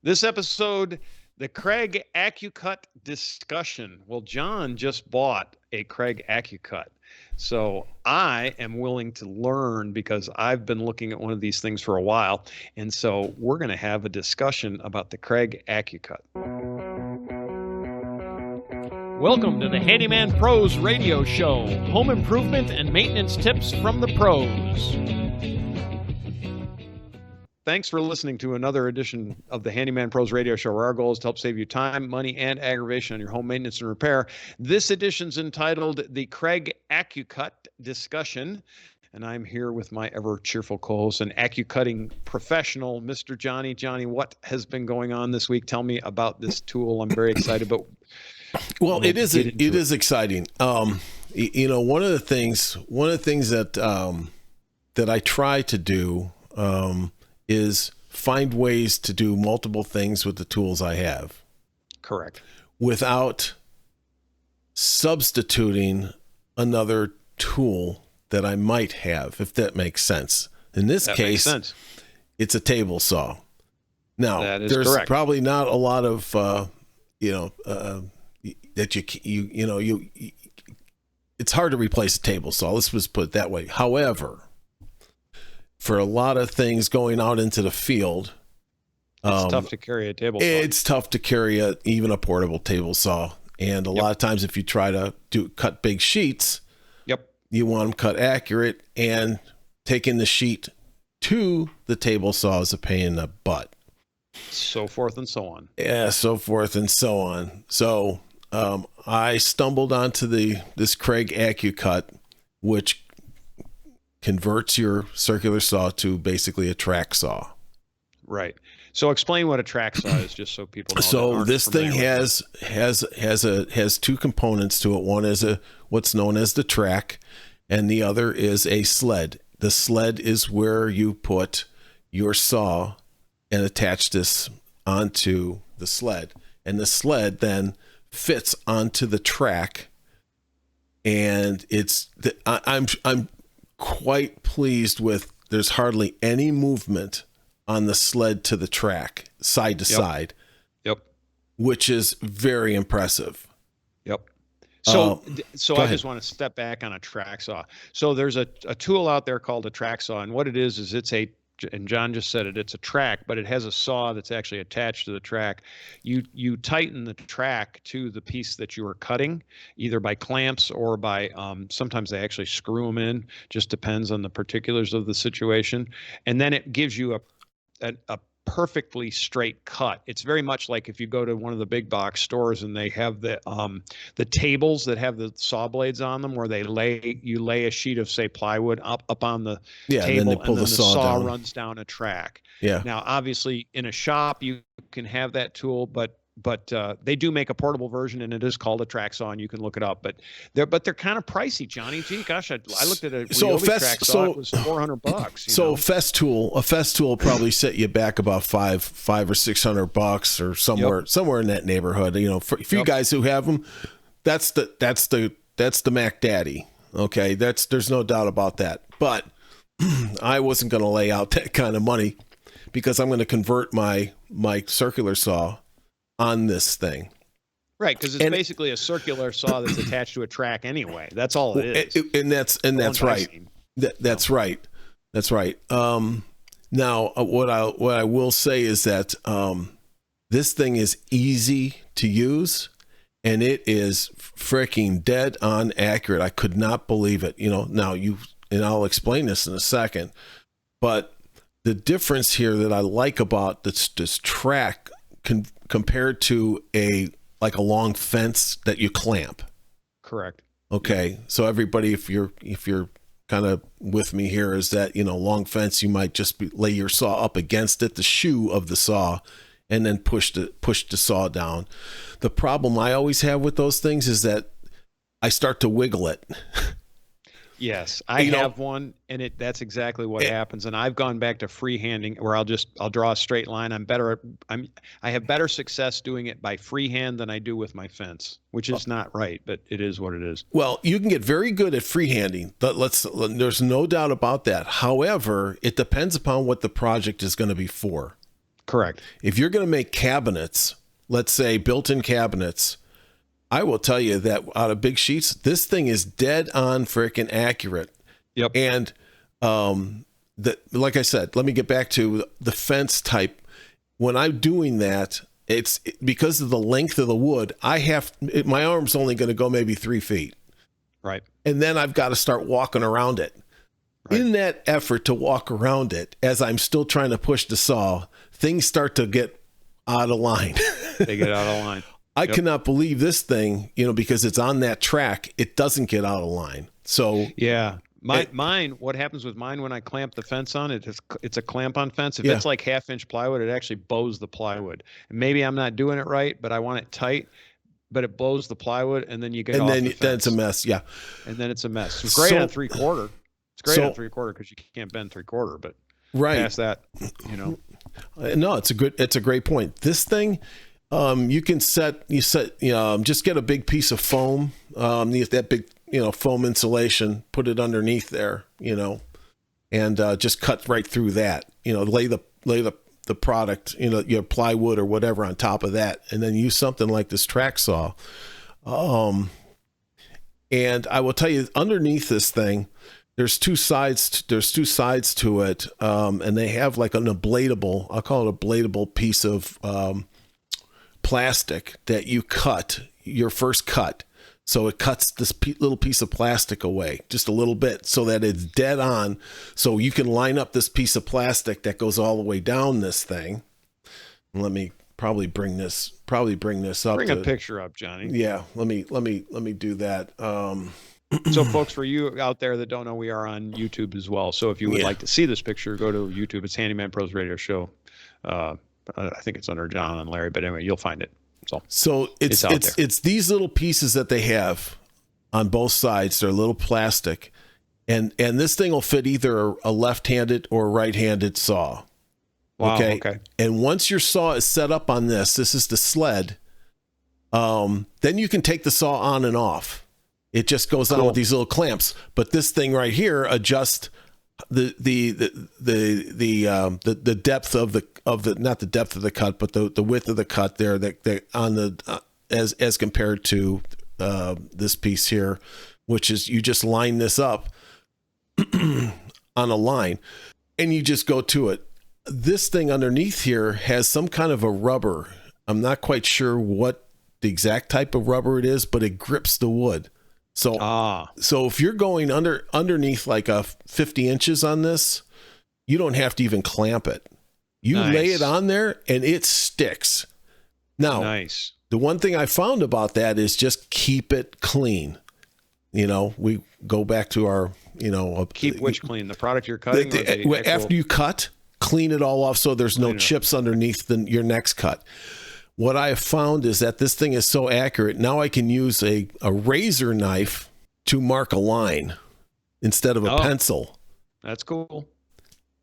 This episode, the Kreg Accu-Cut discussion. Well, John just bought a Kreg Accu-Cut. So I am willing to learn because I've been looking at one of these things for a while. And so we're going to have a discussion about the Kreg Accu-Cut. Welcome to the Handyman Pros Radio Show. Home improvement and maintenance tips from the pros. Thanks for listening to another edition of the Handyman Pros Radio Show, where our goal is to help save you time, money, and aggravation on your home maintenance and repair. This edition's entitled the Kreg Accu-Cut Discussion, and I'm here with my ever cheerful co-host and accu-cutting professional, Mr. Johnny. Johnny, what has been going on this week? Tell me about this tool. I'm very excited, but it is exciting. One of the things that I try to do is find ways to do multiple things with the tools I have. Correct. Without substituting another tool that I might have, if that makes sense. In this case, it's a table saw. Now, there's correct. Probably not a lot of, that it's hard to replace a table saw. Let's just put it that way. However, for a lot of things going out into the field, it's tough to carry a table saw. It's tough to carry even a portable table saw. And a lot of times if you try to cut big sheets, you want them cut accurate, and taking the sheet to the table saw is a pain in the butt. So forth and so on. Yeah, so forth and so on. So I stumbled onto this Kreg Accu-Cut, which converts your circular saw to basically a track saw. Right. So explain what a track saw is, just so people know. So this thing has two components to it. One is what's known as the track, and the other is a sled. The sled is where you put your saw and attach this onto the sled, and the sled then fits onto the track. And I'm quite pleased with. There's hardly any movement on the sled to the track, side to side. Yep. Which is very impressive. Yep. So I just want to step back on a track saw. So there's a tool out there called a track saw, and what it is and John just said it's a track, but it has a saw that's actually attached to the track. You tighten the track to the piece that you are cutting, either by clamps or by sometimes they actually screw them in. Just depends on the particulars of the situation, and then it gives you a perfectly straight cut. It's very much like if you go to one of the big box stores and they have the tables that have the saw blades on them, where you lay a sheet of, say, plywood up on the table, and then the saw runs down a track. Yeah. Now, obviously, in a shop you can have that tool, but they do make a portable version, and it is called a track saw, and you can look it up. But they're kind of pricey, Johnny. Gee, gosh, I looked at a Ryobi track saw. It was $400. So a Fest tool will probably set you back about $500 or $600 or somewhere in that neighborhood. For you guys who have them, that's the Mac Daddy. Okay, there's no doubt about that. But I wasn't going to lay out that kind of money because I'm going to convert my circular saw on this thing. Right, because it's basically a circular saw that's attached to a track anyway. That's all it is. That's right. That's right. That's right. Now, what I will say is that this thing is easy to use, and it is freaking dead on accurate. I could not believe it. And I'll explain this in a second, but the difference here that I like about this track compared to a long fence that you clamp. Correct. Okay. So everybody, if you're kind of with me here, is that, long fence, you might just lay your saw up against it, the shoe of the saw, and then push the saw down. The problem I always have with those things is that I start to wiggle it. Yes, I have one, and that's exactly what happens. And I've gone back to freehanding, where I'll draw a straight line. I have better success doing it by freehand than I do with my fence, which is not right, but it is what it is. Well, you can get very good at freehanding. There's no doubt about that. However, it depends upon what the project is going to be for. Correct. If you're going to make cabinets, let's say built-in cabinets, I will tell you that out of big sheets, this thing is dead on freaking accurate. Yep. And like I said, let me get back to the fence type. When I'm doing that, it's because of the length of the wood. My arm's only going to go maybe 3 feet. Right. And then I've got to start walking around it. Right. In that effort to walk around it, as I'm still trying to push the saw, things start to get out of line. They get out of line. I cannot believe this thing, because it's on that track, it doesn't get out of line. So yeah, mine. What happens with mine when I clamp the fence on it? It's a clamp-on fence. If it's like 1/2-inch plywood, it actually bows the plywood. And maybe I'm not doing it right, but I want it tight. But it bows the plywood, and then you get then it's a mess. Yeah, and then it's a mess. It's great on 3/4. It's great on 3/4 because you can't bend 3/4, but past that, No, it's a great point. This thing, you just get a big piece of foam, that big, foam insulation, put it underneath there, and just cut right through that, lay the product, your plywood or whatever on top of that, and then use something like this track saw. And I will tell you, underneath this thing, there's two sides to it, and they have like an ablatable, I'll call it a ablatable piece of plastic that you cut your first cut. So it cuts this little piece of plastic away just a little bit so that it's dead on. So you can line up this piece of plastic that goes all the way down this thing. Let me probably bring this up. Bring a picture up, Johnny. Yeah, let me do that. So folks, for you out there that don't know, we are on YouTube as well. So if you would like to see this picture, go to YouTube. It's Handyman Pros Radio Show. I think it's under John and Larry, but anyway, you'll find it. So it's these little pieces that they have on both sides. They're little plastic, and this thing will fit either a left-handed or a right-handed saw. Wow. Okay. And once your saw is set up on this is the sled. Then you can take the saw on and off. It just goes on with these little clamps. But this thing right here adjusts the depth of the not the depth of the cut, but the width of the cut there that on the as compared to this piece here, which is you just line this up on a line and you just go to it. This thing underneath here has some kind of a rubber. I'm not quite sure what the exact type of rubber it is, but it grips the wood. So if you're going underneath like 50 inches on this, you don't have to even clamp it. You lay it on there and it sticks. Now, the one thing I found about that is just keep it clean. We go back to our, keep which clean? The product you're cutting? After you cut, clean it all off so there's no chips underneath your next cut. What I have found is that this thing is so accurate. Now I can use a razor knife to mark a line instead of a pencil. That's cool.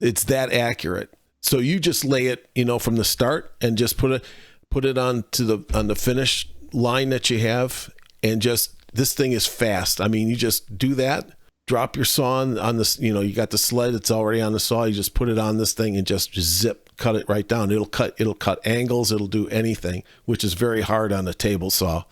It's that accurate. So you just lay it, from the start and just put it on the finish line that you have, and just this thing is fast. I mean, you just do that. Drop your saw on this, you got the sled, it's already on the saw. You just put it on this thing and just cut it right down. It'll cut angles. It'll do anything, which is very hard on a table saw.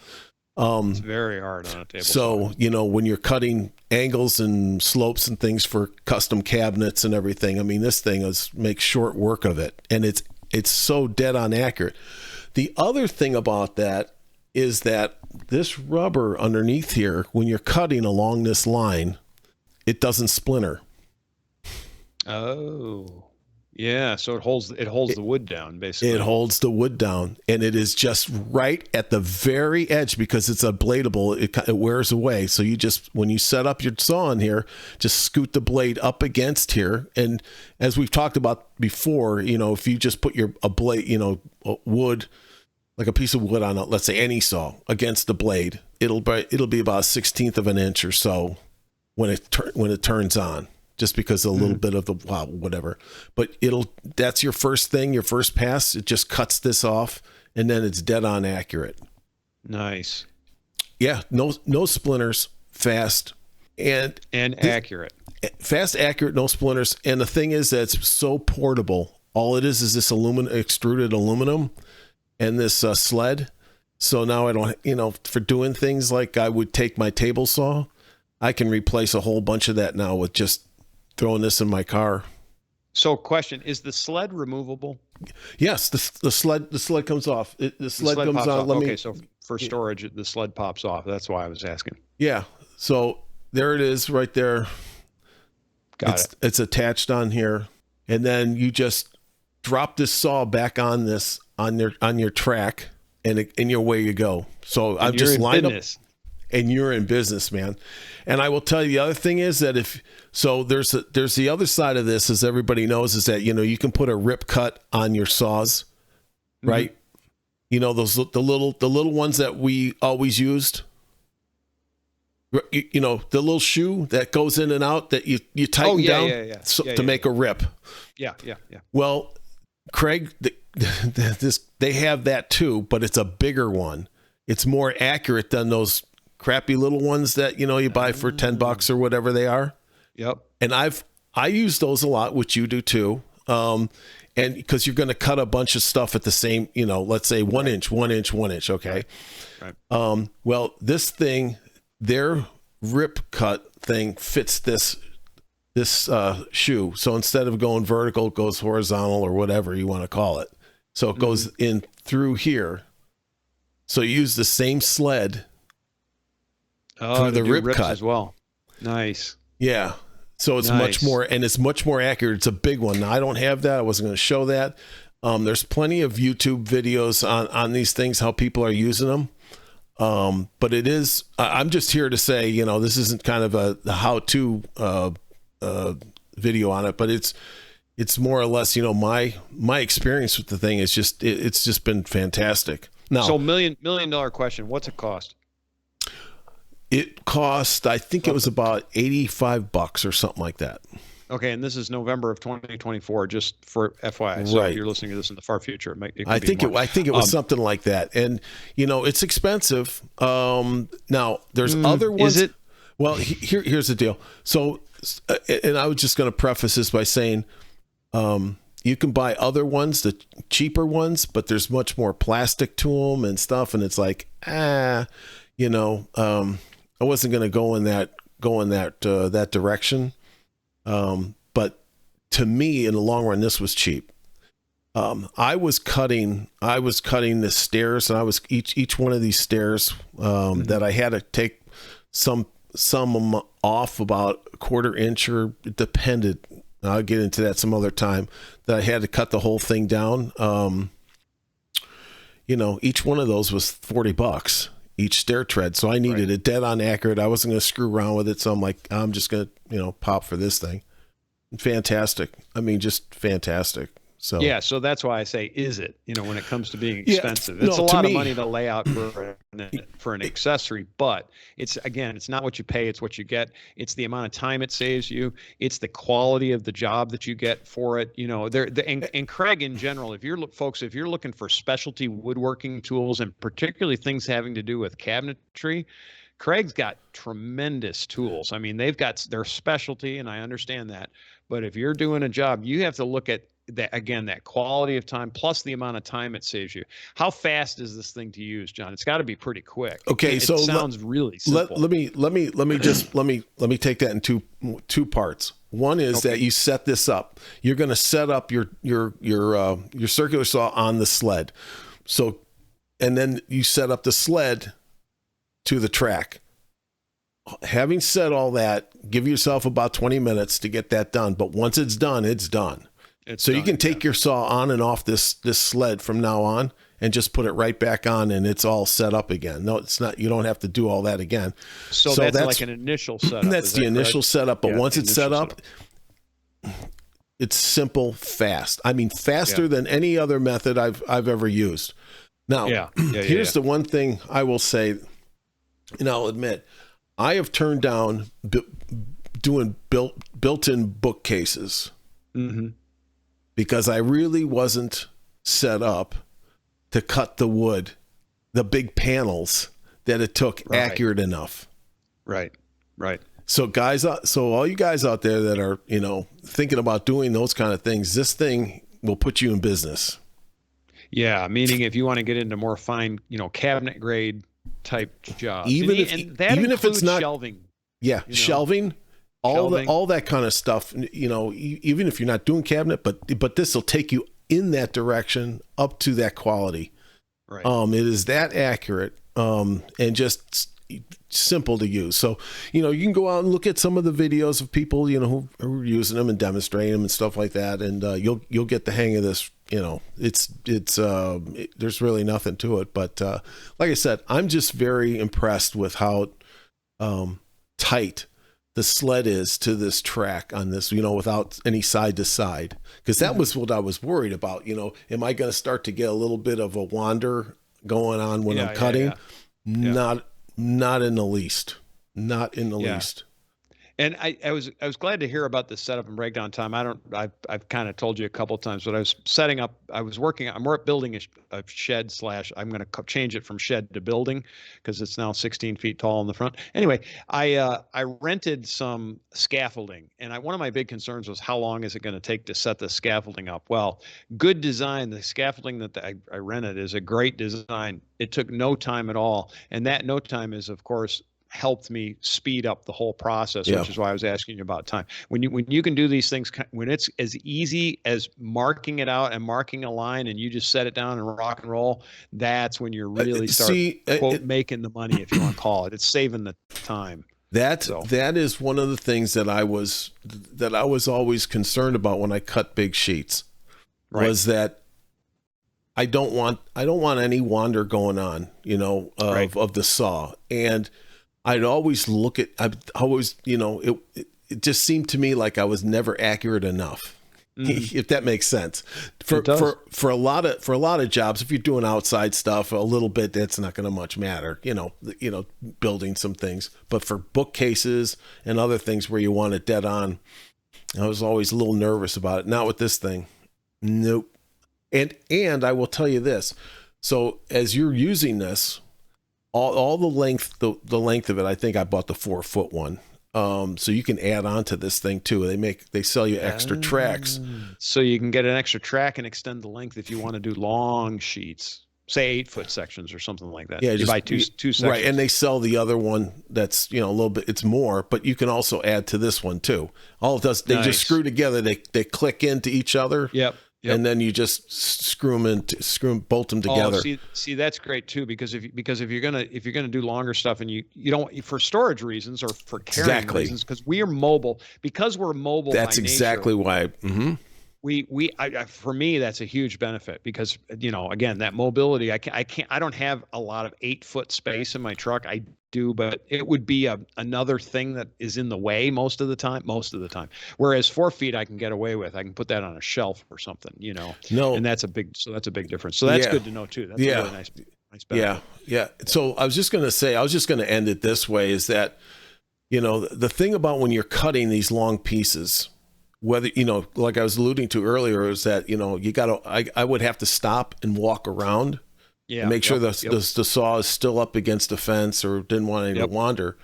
It's very hard on a table saw. So, when you're cutting angles and slopes and things for custom cabinets and everything, I mean, this thing makes short work of it. And it's so dead on accurate. The other thing about that is that this rubber underneath here, when you're cutting along this line, it doesn't splinter. Oh, yeah. So it holds the wood down, basically. It holds the wood down, and it is just right at the very edge because it's ablatable. It wears away. So when you set up your saw in here, just scoot the blade up against here. And as we've talked about before, if you just put a blade, wood, like a piece of wood on, let's say any saw against the blade, it'll be about 1/16 of an inch or so when it turns on, just because a little bit of the whatever. But that's your first thing, your first pass. It just cuts this off, and then it's dead on accurate. Nice. Yeah, no splinters, fast and accurate. Fast, accurate, no splinters. And the thing is that it's so portable all it is this extruded aluminum and this sled. So now I don't, for doing things like I would take my table saw, I can replace a whole bunch of that now with just throwing this in my car. So question, is the sled removable? Yes, the sled comes off. The sled comes pops on. off. Okay, so for storage, the sled pops off. That's why I was asking. Yeah. So there it is right there. Got it. It's attached on here. And then you just drop this saw back on this on your track, and away you go. So I've just lined up, and you're in business, man. And I will tell you, the other thing is that there's the other side of this, as everybody knows, is that you can put a rip cut on your saws, right? Mm-hmm. The little ones that we always used. The little shoe that goes in and out that you tighten down to make a rip. Yeah. Well, Kreg, they have that too, but it's a bigger one. It's more accurate than those crappy little ones that you buy for $10 or whatever they are. Yep. And I use those a lot, which you do too. And because you're going to cut a bunch of stuff at the same, let's say 1 inch, 1 inch, 1 inch. Okay. Right. Well, this thing, their rip cut thing fits this shoe. So instead of going vertical, it goes horizontal or whatever you want to call it. So it goes in through here. So you use the same sled for the rip cut as well. Nice. Yeah. So it's much more accurate. It's a big one. Now, I don't have that. I wasn't going to show that. There's plenty of YouTube videos on these things, how people are using them. But I'm just here to say, this isn't kind of a how-to video on it, but it's more or less, my experience with the thing is it's just been fantastic. Now, so $1 million question, what's it cost? It cost, I think it was about $85 or something like that. Okay, and this is November of 2024, just for FYI. So right. If you're listening to this in the far future, I think it was something like that. And it's expensive. Now there's other ones. Is it? Well, here's the deal. So, and I was just going to preface this by saying, you can buy other ones, the cheaper ones, but there's much more plastic to them and stuff. And it's like, I wasn't going to go in that direction. But to me, in the long run, this was cheap. I was cutting the stairs, and I was each one of these stairs that I had to take some off about a 1/4 inch, or it depended. I'll get into that some other time. That I had to cut the whole thing down. Each one of those was $40 each stair tread. So I needed it dead on accurate. I wasn't going to screw around with it. So I'm like, I'm just going to, pop for this thing. Fantastic. I mean, just fantastic. So yeah, so that's why I say, is it? When it comes to being expensive, it's a lot of money to lay out for an accessory. But it's not what you pay; it's what you get. It's the amount of time it saves you. It's the quality of the job that you get for it. And Kreg in general, if you're looking for specialty woodworking tools, and particularly things having to do with cabinetry, Kreg's got tremendous tools. I mean, they've got their specialty, and I understand that. But if you're doing a job, you have to look at that quality of time plus the amount of time it saves you. How fast is this thing to use, John? It's got to be pretty quick. Okay, it sounds really simple. Let me take that in two parts. One is that you set this up. You're going to set up your circular saw on the sled. So, and then you set up the sled to the track. Having said all that, give yourself about 20 minutes to get that done. But once it's done, it's done. You can take your saw on and off this sled from now on and just put it right back on, and it's all set up again. No, it's not. You don't have to do all that again. So that's like an initial setup. That's the initial setup. But once it's set up, it's simple, fast. I mean, faster than any other method I've ever used. Now, here's the one thing I will say, and I'll admit, I have turned down doing built-in bookcases. Mm-hmm. Because I really wasn't set up to cut the wood, the big panels that it took accurate enough. Right. So all you guys out there that are, thinking about doing those kind of things, this thing will put you in business. Yeah, meaning if you want to get into more fine, cabinet grade type jobs, Even if it's not shelving. Yeah, shelving, all that kind of stuff. Even if you're not doing cabinet, but this will take you in that direction up to that quality. Right. It is that accurate, and just simple to use. So, you can go out and look at some of the videos of people, who are using them and demonstrating them and stuff like that. And, you'll get the hang of this. There's really nothing to it. But, like I said, I'm just very impressed with how, tight the sled is to this track on this, without any side to side. Cause that was what I was worried about. Am I going to start to get a little bit of a wander going on when I'm cutting? Yeah. Not in the least. Not in the least. And I was glad to hear about the setup and breakdown time. I've kind of told you a couple of times, but I was setting up. I'm building a shed / I'm going to change it from shed to building because it's now 16 feet tall in the front. Anyway, I rented some scaffolding, and one of my big concerns was how long is it going to take to set the scaffolding up? Well, good design. The scaffolding that I rented is a great design. It took no time at all, and that no time is, of course, helped me speed up the whole process, which is why I was asking you about time. When you can do these things, when it's as easy as marking it out and marking a line and you just set it down and rock and roll, that's when you're really quote, making the money, if you want to call it. It's saving the time. That is one of the things that I was always concerned about when I cut big sheets, was that I don't want any wander going on, of the saw. And I'd always it just seemed to me like I was never accurate enough, if that makes sense. For a lot of jobs, if you're doing outside stuff, a little bit, that's not going to much matter, building some things. But for bookcases and other things where you want it dead on, I was always a little nervous about it. Not with this thing. Nope. And I will tell you this. So as you're using this, all the length of it, I think I bought the 4-foot one. So you can add on to this thing too. They sell you extra tracks. So you can get an extra track and extend the length if you want to do long sheets, say 8-foot sections or something like that. Yeah, you buy two sections. Right, and they sell the other one that's, a little bit, it's more, but you can also add to this one too. All it does, they just screw together, they click into each other. Yep. And then you just bolt them together. Oh, see, that's great too, because if you're gonna do longer stuff and you don't, for storage reasons or for carrying reasons, because we are mobile, that's by exactly nature, why. Mm-hmm. For me, that's a huge benefit because, again, that mobility, I don't have a lot of 8-foot space in my truck. I do, but it would be another thing that is in the way most of the time. Whereas 4 feet, I can get away with. I can put that on a shelf or something, No, and that's a big difference. So that's good to know too. That's a really nice benefit. Yeah. So I was just going to end it this way, is that, the thing about when you're cutting these long pieces, whether, like I was alluding to earlier, is that, I would have to stop and walk around and make sure the saw is still up against a fence or didn't want any to wander.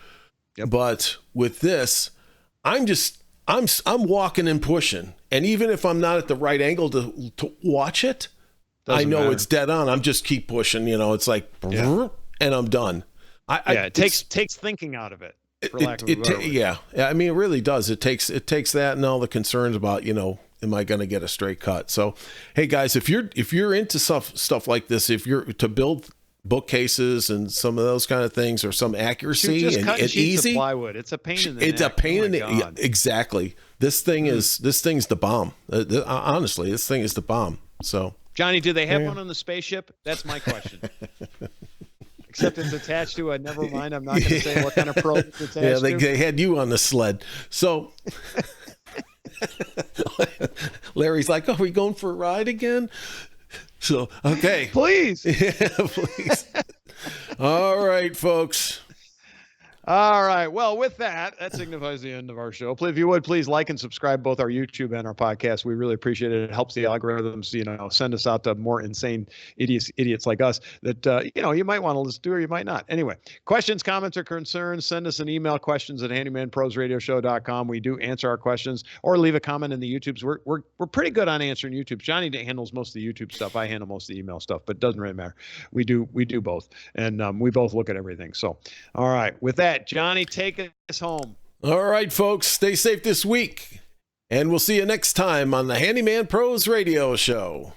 Yep. But with this, I'm walking and pushing. And even if I'm not at the right angle to watch it, I know it's dead on. I'm just keep pushing, it's like, and I'm done. It takes thinking out of it. I mean, it really does. It takes that and all the concerns about, am I going to get a straight cut? So, hey guys, if you're into stuff like this, if you're to build bookcases and some of those kind of things, or some accuracy and easy plywood, it's a pain in the neck. It's a pain in the exactly. This thing's the bomb. Honestly, this thing is the bomb. So, Johnny, do they have one on the spaceship? That's my question. Except it's attached to never mind. I'm not going to say what kind of probe it's attached to. They had you on the sled. So Larry's like, "Are we going for a ride again?" So, okay. Please. Yeah, please. All right, folks. All right. Well, with that signifies the end of our show. If you would, please like and subscribe both our YouTube and our podcast. We really appreciate it. It helps the algorithms, send us out to more insane idiots like us that, you might want to listen to or you might not. Anyway, questions, comments, or concerns, send us an email, questions@handymanprosradioshow.com. We do answer our questions, or leave a comment in the YouTubes. We're pretty good on answering YouTubes. Johnny handles most of the YouTube stuff. I handle most of the email stuff, but it doesn't really matter. We do both, and we both look at everything. So, all right. With that, Johnny, take us home. All right, folks, stay safe this week, and we'll see you next time on the Handyman Pros Radio Show.